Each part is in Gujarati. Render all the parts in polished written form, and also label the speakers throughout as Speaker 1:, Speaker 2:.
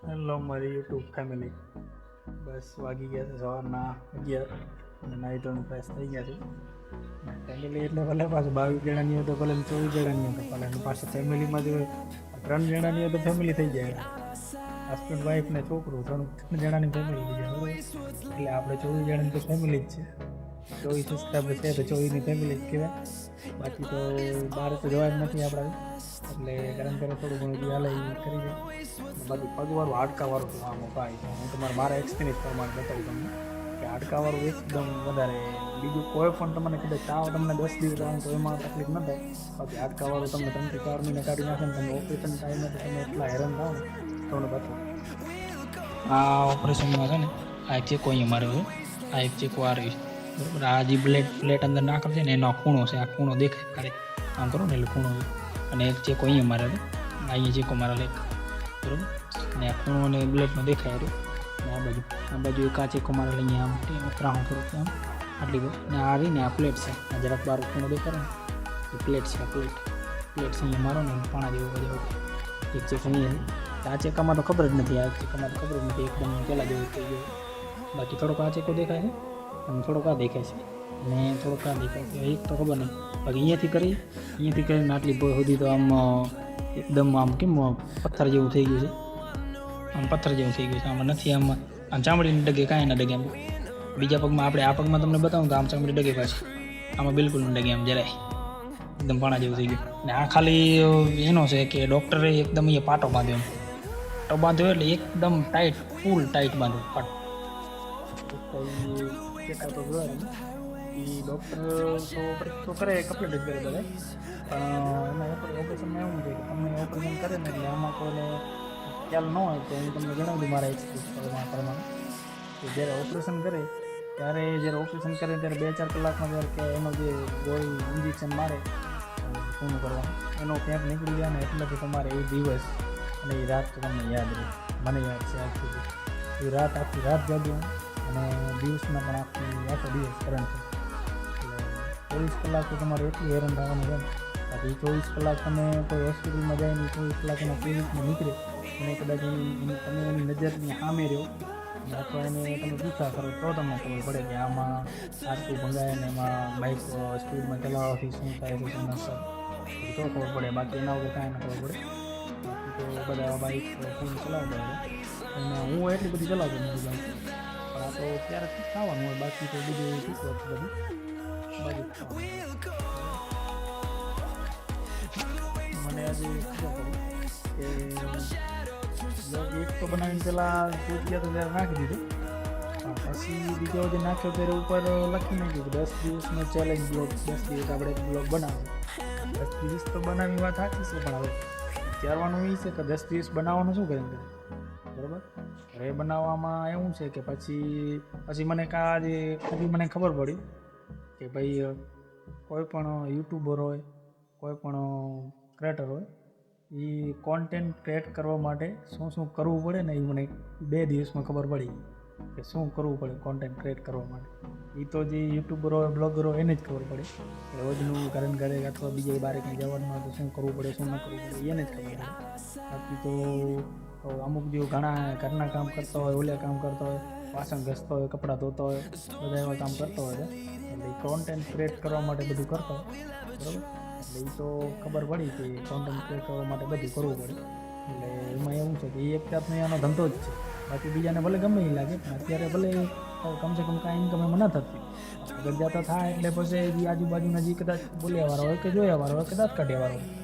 Speaker 1: હેલો મારી યુટ્યુબ ફેમિલી. બસ વાગી ગયા છે સવારના 11 અને નાઇટ ઓન ફ્રેશ થઈ ગયા છે. ફેમિલી એટલે ભલે પાછું 22 જણાની હોય તો ભલે 24 જણાની હોય તો ભલે પાછું ફેમિલીમાં જો 3 જણાની હોય તો ફેમિલી થઈ જાય. હસબન્ડ વાઈફ ને છોકરું 3 જણાની ફેમિલી થઈ જાય બરાબર. એટલે આપણે 24 જણાની તો ફેમિલી જ છે. 24 સબસ્ક્રાઈબર છે તો 24ની ફેમિલી જ કહેવાય. બાકી તો બહાર તો જવા જ નથી આપણા, એટલે ગરમ કરે થોડું ઘણું જે હાલે એ કરી દે. બાકી પગવાળું હાડકાવાળું તો આમ ઉપાય છે. હું તમારે મારા એક્સપિરિયન્સ પ્રમાણે બતાવું તમને કે હાડકાવાળું એકદમ વધારે. બીજું કોઈ પણ તમને કદાચ તાવ તમને 10 દિવસ આવે તો એમાં તકલીફ ન થાય. બાકી હાડકાવાળું તમને 3 થી 4 મહિના કાઢી નાખે ને તમે ઓપરેશન ટાઈમે તો તમે એટલા હેરાન થાવ ને તમને બતાવું. આ ઓપરેશનમાં છે ને આ એક ચેકો અહીંયા માર્યો છે, આ એક ચેકો આ રહ્યો છે બરાબર. આ જે પ્લેટ અંદર નાખે છે ને એનો ખૂણો છે, આ ખૂણો દેખાય ખાલી આમ કરો ને એટલે ખૂણો છે. અને એક ચેકો અહીંયા મારે છે, અહીંયા ચેકો મારા લેખ બરાબર. અને આ ખૂણો અને બ્લેડનો દેખાય રહ્યો. અને આ બાજુ એક આ ચેકો મારે લઈને આમ ત્રાહું કરું આમ આટલી બધી. અને આ રહી ને આ પ્લેટ છે, આ જરાક બાર ખૂણો દેખાડે ને એ પ્લેટ છે. આ પ્લેટ છે અહીંયા મારો ને પાણા જેવું બધું એક ચેક અહીંયા છે. આ ચેકામાં તો ખબર જ નથી, આ ચેકામાં તો ખબર જ નથી, એકદમ પહેલાં જેવું થઈ ગયું. બાકી થોડોક આ ચેકો દેખાય છે અને થોડોક આ દેખાય છે અને થોડોક આ દેખાય છે, એક તો ખબર નહીં. બાકી અહીંયાથી કરીને આટલી સુધી તો આમ એકદમ આમ કેમ પથ્થર જેવું થઈ ગયું છે, આમ પથ્થર જેવું થઈ ગયું છે. આમાં નથી આમ ચામડીની ડગે કાંઈ ના ડગે. આમ બીજા પગમાં આપણે આ પગમાં તમને બતાવું તો આમ ચામડી ડગે પાછી, આમાં બિલકુલ ન ડગે આમ જરાય, એકદમ પાણા જેવું થઈ ગયું. અને આ ખાલી એનો છે કે ડૉક્ટરે એકદમ અહીંયા પાટો બાંધ્યો, પાટો બાંધ્યો એટલે એકદમ ટાઈટ, ફૂલ ટાઈટ બાંધ્યો પાટો. તો એ ડૉક્ટર તો કરે કમ્પ્લીટ જ કરે બધા, પણ એમાં ઓપરેશનમાં એવું છે કે તમને ઓપરેશન કરે ને એટલે આમાં કોઈને ખ્યાલ ન હોય તો હું તમને જણાવી દઉં મારા એક્સપિરિયન્સ પ્રમાણે કે જ્યારે ઓપરેશન કરે ત્યારે ઓપરેશન કરે ત્યારે 2-4 કલાકમાં જ્યારે કે એનો જે ગોળી ઇન્જેક્શન મારે પૂર્ણ કરવાનું એનો ક્યાંક નીકળી જાય ને એટલે તો તમારે એ દિવસ અને એ રાત તો તમને યાદ રહે. મને યાદ છે આજ સુધી એ રાત, આખી રાત જાગ્યો અને દિવસમાં પણ આખો દિવસ કરંટ છે. એટલે 24 કલાક તો તમારે એટલું હેરાન થવાનું છે. બાકી 24 કલાક તમે કોઈ હોસ્પિટલમાં જાય ને 24 કલાક એના ક્લિનિકમાં નીકળે અને કદાચ તમે એની નજરની સામે રહ્યો અથવા એને તમે પૂછા કરો તો તમને ખબર પડે કે આમાં આટલું ભંગાય ને એમાં બાઇક સ્પીડમાં ચલાવવાથી શું થાય છે શું ન થાય તો ખબર પડે. બાકી એના વગર કાંઈ ન ખબર પડે. બાકી તો બધા બાઇક ફૂલ ચલાવતા હોય અને હું એટલી બધી ચલાવતો નથી બાઇક, પણ આ તો ક્યારેક ખાવાનું હોય. બાકી તો બીજું શીખવા બધું બાકી મને આજે ખબર પડી કે એક તો બનાવીને પહેલાં પૂછ્યા તો ત્યારે નાખી દીધું, પછી બીજો જે નાખ્યો ત્યારે ઉપર લખી નાખ્યું કે 10 દિવસનો ચેલેન્જ બ્લોગ, 10 દિવસ આપણે બ્લોગ બનાવો. 10 દિવસ તો બનાવવાની વાત સાચી છે, પણ હવે વિચારવાનું એ છે કે 10 દિવસ બનાવવાનું શું કરીને બરાબર. હવે બનાવવામાં એવું છે કે પછી મને ખબર પડી કે ભાઈ કોઈ પણ યુટ્યુબર હોય, કોઈ પણ ક્રિએટર હોય, એ કોન્ટેન્ટ ક્રિએટ કરવા માટે શું કરવું પડે ને એ મને 2 દિવસમાં ખબર પડી કે શું કરવું પડે કોન્ટેન્ટ ક્રિએટ કરવા માટે. એ તો જે યુટ્યુબર હોય, બ્લોગર હોય એને જ ખબર પડે કે રોજનું ઘરે અથવા બીજે બહાર કંઈ જવાનું હોય તો શું કરવું પડે શું ન કરવું પડે એને જ ખબર પડે. બાકી તો અમુક જે ઘરના કામ કરતા હોય, ઓલા કામ કરતા હોય, વાસણ ઘસતા હોય, કપડાં ધોતા હોય, બધા એવા કામ કરતા હોય એટલે કોન્ટેન્ટ ક્રિએટ કરવા માટે બધું કરતા હોય બરાબર. એટલે એ તો ખબર પડી કે કોન્ટેન્ટ ક્રિએટ કરવા માટે બધું કરવું પડે. એટલે એમાં એવું છે કે એ એક જાતનો એનો ધંધો જ છે. બાકી બીજાને ભલે ગમે એ લાગે પણ અત્યારે ભલે કમસે કમ કાંઈ ઇન્કમ એમાં ન થતી. આગળ જતા થાય એટલે પછી એ આજુબાજુના જે કદાચ બોલ્યાવાળા હોય કે જોયાવાળા હોય કે દાંત કાઢ્યાવાળા હોય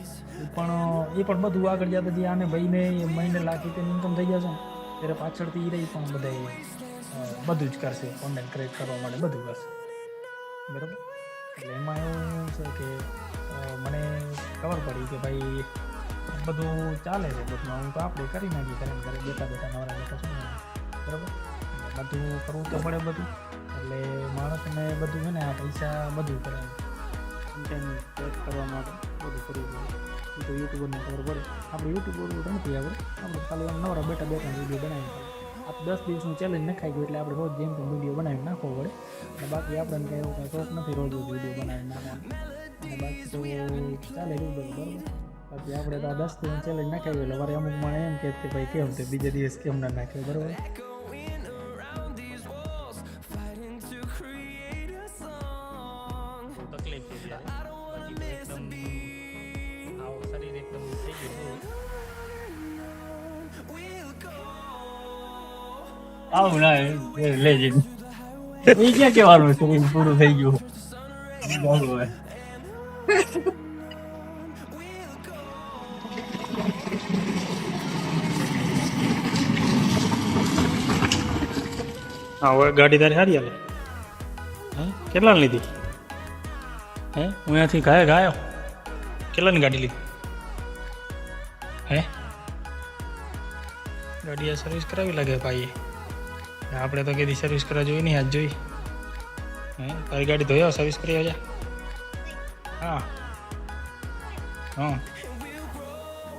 Speaker 1: એ પણ બધું આગળ જતા જે આને ભાઈને મહિને લાખ રૂપિયાની ઇન્કમ થઈ જશે ને ત્યારે પાછળથી એ રહી પણ બધા બધું જ કરશે, કોન્ટેન્ટ ક્રિએટ કરવા માટે બધું કરશે બરાબર. એટલે એમાં એવું છે કે મને ખબર પડી કે ભાઈ બધું ચાલે છે બધું, હું તો આપણે કરી નાખીએ ઘરે બેઠા નવરા બેઠા શું બરાબર. બધું કરવું તો પડે બધું. એટલે માણસને બધું છે ને આ પૈસા બધું કરે કોન્ટેન્ટ ક્રિએટ કરવા માટે બધું કરવું પડે. એ તો યુટ્યુબરને ખબર પડે. આપણે યુટ્યુબર તો નથી આપણે ખાલી આમ નવરા બેઠા વિડીયો બનાવી. આ 10 દિવસનું ચેલેન્જ નખાઈ ગયું એટલે આપણે રોજ જેમ તેમ વિડીયો બનાવી નાખવો પડે. અને બાકી આપણને કંઈ એવું કાંઈ શોખ નથી રોજ વિડીયો બનાવી નાખવાનો. અને બાકી તો ચાલે એવું બધું બરાબર. બાકી આપણે તો આ 10 દિન ચેલેન્જ નાખાવી એટલે મારે અમુક મને એમ કે ભાઈ કેમ તે બીજે દિવસ કેમ ના નાખ્યો બરાબર. તકલીફ છે બાકી તો એકદમ આવો શરીર એકદમ થઈ ગયું.
Speaker 2: આવું ના લેજે એ ક્યાં કહેવાનું શરીર પૂરું થઈ ગયું.
Speaker 1: હા હવે ગાડી તારી સારી હાલે. હે કેટલાની લીધી? હે હું અહીંયાથી ગાયો કેટલાની ગાડી લીધી? હે ગાડી સર્વિસ કરાવી લાગે ભાઈએ. આપણે તો કદી સર્વિસ કરવા જોઈ નહીં, આજ જોઈ. હે તારી ગાડી ધોઈ આવ, સર્વિસ કરી આવજા. હા હા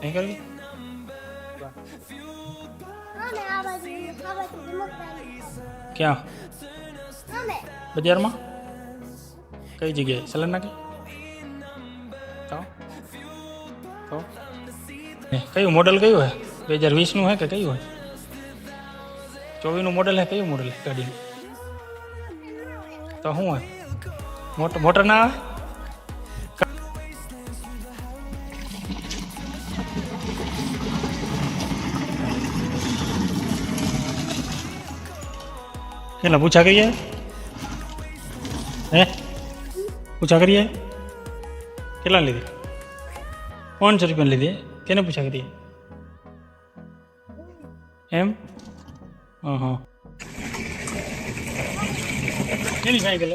Speaker 1: નહીં કરવી? ક્યાં? બજારમાં? કઈ જગ્યાએ? સલન નાખી તો કયું મોડલ કયું હે? 2020નું હે કે કયું હોય? 24નું મોડલ હે? કયું મોડલ હે ગાડીનું? તો શું હોય? મોટર ના આવે? કેટલા પૂછા કરીએ? હે પૂછા કરીએ? કેટલા લીધી? 500 રૂપિયા લીધી. કેને પૂછા કરીએ એમ? હા એની સાયકલ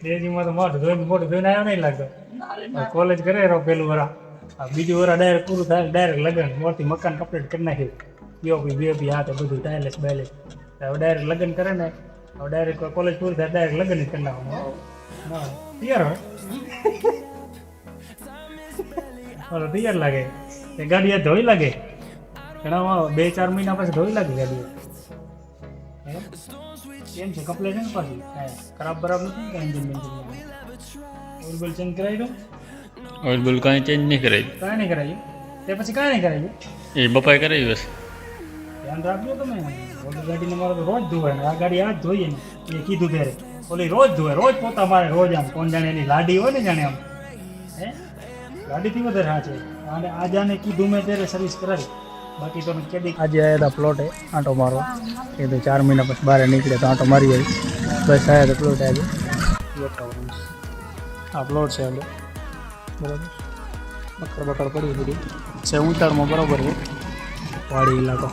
Speaker 1: દેજીમાં તો મોટું ધોઈને આવ્યો નહીં લાગતો. કોલેજ કરે રહો પેલું વરા, બીજું વરા ડાયરેક્ટ પૂરું થાય ડાયરેક્ટ લગ્ન. મોટી મકાન કમ્પ્લીટ કરી નાખ્યું. પીઓપી બીઓપી હા તો બધું ટાયલેસ બાયલેસ. હવે ડાયરેક્ટ લગ્ન કરે ને, હવે ડાયરેક્ટ કોલેજ પૂરી થાય ડાયરેક્ટ લગ્ન જ કરી નાખવાનું. હા તૈયાર હોય બોલો તૈયાર લાગે. એ ગાડી ધોઈ લાગે ઘણા 2-4 મહિના પછી ધોઈ લાગે ગાડી. કેમ છે કમ્પ્લેટ ને પાછી ખરાબ બરાબર નથી કે એન્જિન ઓઇલ બિલ ચેન્જ કરાવી દો?
Speaker 2: ઓઇલ બિલ કાંઈ ચેન્જ નહીં કરાવી.
Speaker 1: કાંઈ નહીં કરાવ્યું તે પછી કાંઈ નહીં કરાવ્યું?
Speaker 2: એ બપાએ કરાવી હશે.
Speaker 1: ધ્યાન રાખજો તમે. ઓલી ગાડીને મારે તો રોજ ધોવાય ને આ ગાડી આજ ધોઈએ ને એ કીધું ત્યારે. ઓલી રોજ ધોવાય, રોજ પોતા મારે રોજ. આમ કોણ જાણે એની લાડી હોય ને જાણે આમ હે ગાડીથી વધારે હા છે. અને આજે આને કીધું મેં ત્યારે સર્વિસ કરાવી. બાકી તો કેદી આજે આવ્યા હતા પ્લોટે આંટો મારવા. એ તો 4 મહિના પછી બહાર નીકળે તો આંટો મારી આવી. બસ આવ્યા તો પ્લોટ આજે આ પ્લોટ છે એટલે બરાબર. બકર પડી બધી છે ઊંચાણમાં બરાબર છે. પહાડી ઇલાકો